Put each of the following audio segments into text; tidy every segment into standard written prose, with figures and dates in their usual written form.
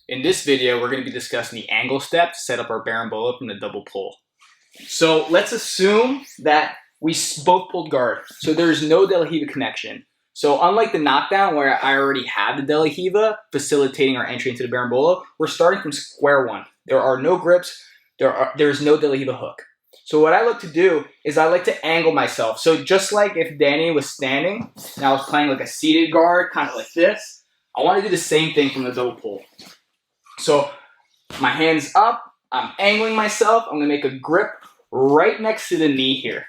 In this video, we're going to be discussing the angle step to set up our Berimbolo from the double pull. So let's assume that we both pulled guard, so there's no De La Riva connection. So unlike the knockdown where I already have the De La Riva facilitating our entry into the Berimbolo, we're starting from square one. There are no grips, there's no De La Riva hook. So what I like to do is I like to angle myself. So just like if Danny was standing and I was playing like a seated guard, kind of like this, I want to do the same thing from the double pull. So my hand's up, I'm angling myself, I'm going to make a grip right next to the knee here.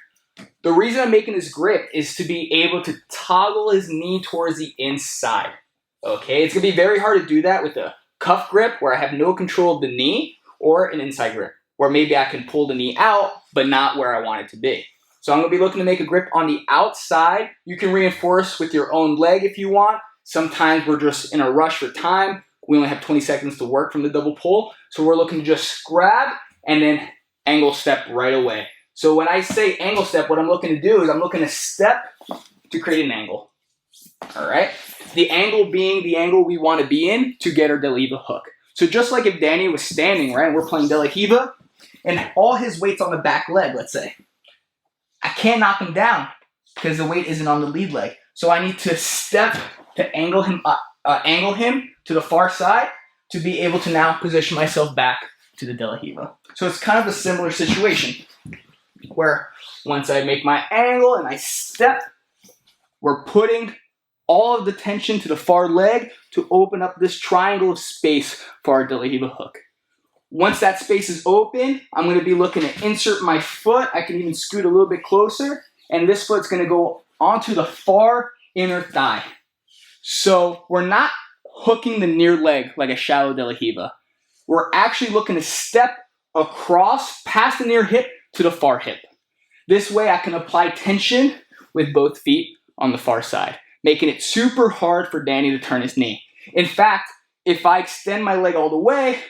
The reason I'm making this grip is to be able to toggle his knee towards the inside. Okay, it's going to be very hard to do that with a cuff grip where I have no control of the knee, or an inside grip where maybe I can pull the knee out but not where I want it to be. So I'm going to be looking to make a grip on the outside. You can reinforce with your own leg if you want. Sometimes we're just in a rush for time. We only have 20 seconds to work from the double pull. So we're looking to just grab and then angle step right away. So when I say angle step, what I'm looking to do is I'm looking to step to create an angle. All right. The angle being the angle we want to be in to get our De La Riva hook. So just like if Danny was standing, right, and we're playing De La Riva, and all his weight's on the back leg, let's say. I can't knock him down because the weight isn't on the lead leg. So I need to step to angle him to the far side to be able to now position myself back to the De La Riva. So it's kind of a similar situation where once I make my angle and I step, we're putting all of the tension to the far leg to open up this triangle of space for our De La Riva hook. Once that space is open, I'm going to be looking to insert my foot. I can even scoot a little bit closer, and this foot's going to go onto the far inner thigh. So we're not hooking the near leg like a shallow De La Riva. We're actually looking to step across past the near hip to the far hip. This way I can apply tension with both feet on the far side, making it super hard for Danny to turn his knee. In fact, if I extend my leg all the way,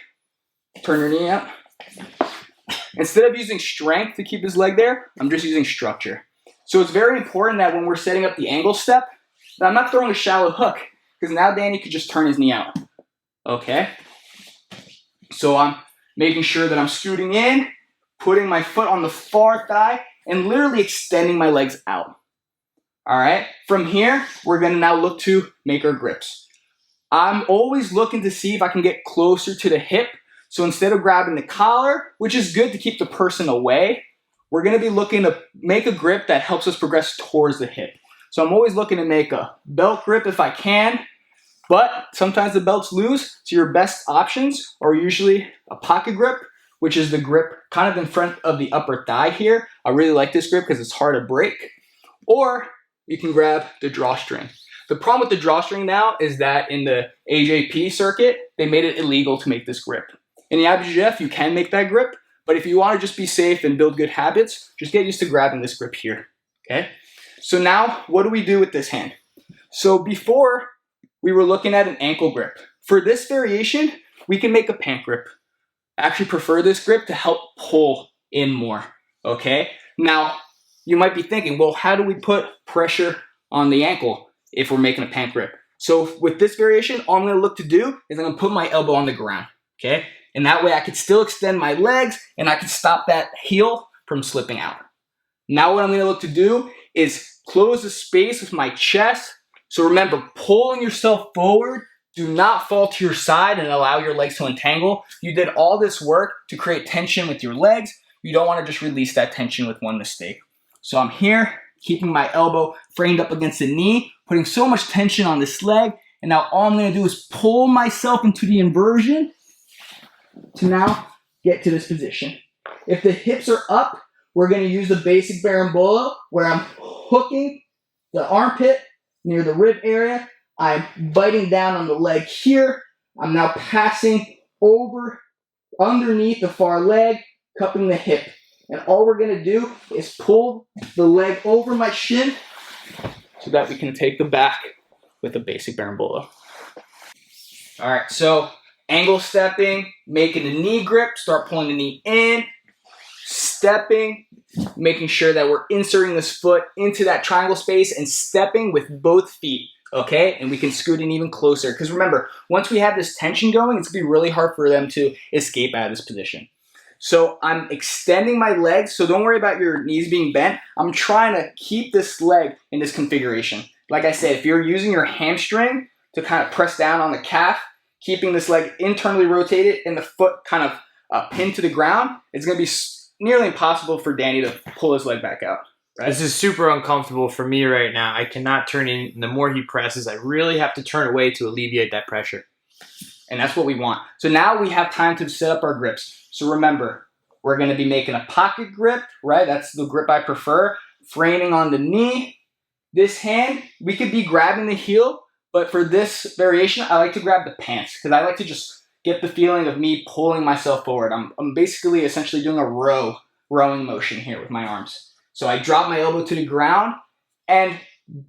turn your knee out. Instead of using strength to keep his leg there, I'm just using structure. So it's very important that when we're setting up the angle step, that I'm not throwing a shallow hook, because now Danny could just turn his knee out. Okay? So I'm making sure that I'm scooting in, putting my foot on the far thigh, and literally extending my legs out. All right? From here, we're going to now look to make our grips. I'm always looking to see if I can get closer to the hip. So instead of grabbing the collar, which is good to keep the person away, we're going to be looking to make a grip that helps us progress towards the hip. So I'm always looking to make a belt grip if I can, but sometimes the belts loose, so your best options are usually a pocket grip, which is the grip kind of in front of the upper thigh here. I really like this grip because it's hard to break. Or you can grab the drawstring. The problem with the drawstring now is that in the AJP circuit, they made it illegal to make this grip. In the IBJJF, you can make that grip, but if you want to just be safe and build good habits, just get used to grabbing this grip here, okay? So now, what do we do with this hand? So before, we were looking at an ankle grip. For this variation, we can make a pant grip. I actually prefer this grip to help pull in more, okay? Now, you might be thinking, well, how do we put pressure on the ankle if we're making a pant grip? So with this variation, all I'm going to look to do is I'm going to put my elbow on the ground, okay? And that way I could still extend my legs and I can stop that heel from slipping out. Now what I'm going to look to do is close the space with my chest. So remember, pulling yourself forward, do not fall to your side and allow your legs to entangle. You did all this work to create tension with your legs. You don't want to just release that tension with one mistake. So I'm here, keeping my elbow framed up against the knee, putting so much tension on this leg. And now all I'm going to do is pull myself into the inversion to now get to this position. If the hips are up, we're going to use the basic Berimbolo where I'm hooking the armpit near the rib area. I'm biting down on the leg here. I'm now passing over underneath the far leg, cupping the hip. And all we're going to do is pull the leg over my shin so that we can take the back with a basic Berimbolo. All right, so angle stepping, making a knee grip, start pulling the knee in, stepping, making sure that we're inserting this foot into that triangle space and stepping with both feet. okay? And we can scoot in even closer. Because remember, once we have this tension going, it's going to be really hard for them to escape out of this position. So I'm extending my legs, so don't worry about your knees being bent. I'm trying to keep this leg in this configuration. Like I said, if you're using your hamstring to kind of press down on the calf, keeping this leg internally rotated and the foot kind of pinned to the ground, it's going to be nearly impossible for Danny to pull his leg back out. Right? This is super uncomfortable for me right now. I cannot turn in. The more he presses, I really have to turn away to alleviate that pressure. And that's what we want. So now we have time to set up our grips. So remember, we're going to be making a pocket grip, right? That's the grip I prefer. Framing on the knee. This hand, we could be grabbing the heel, but for this variation, I like to grab the pants because I like to just get the feeling of me pulling myself forward. I'm basically essentially doing a rowing motion here with my arms. So I drop my elbow to the ground, and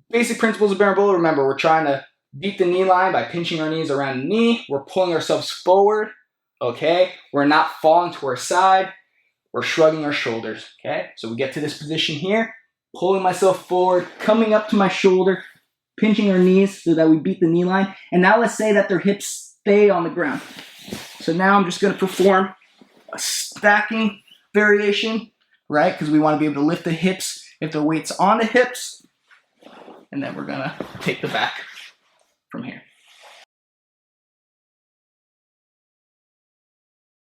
basic principles of Berimbolo, remember, we're trying to beat the knee line by pinching our knees around the knee. We're pulling ourselves forward, okay? We're not falling to our side. We're shrugging our shoulders, okay? So we get to this position here, pulling myself forward, coming up to my shoulder, pinching our knees so that we beat the knee line. And now let's say that their hips stay on the ground. So now I'm just going to perform a stacking variation, right? Because we want to be able to lift the hips if the weight's on the hips. And then we're going to take the back from here.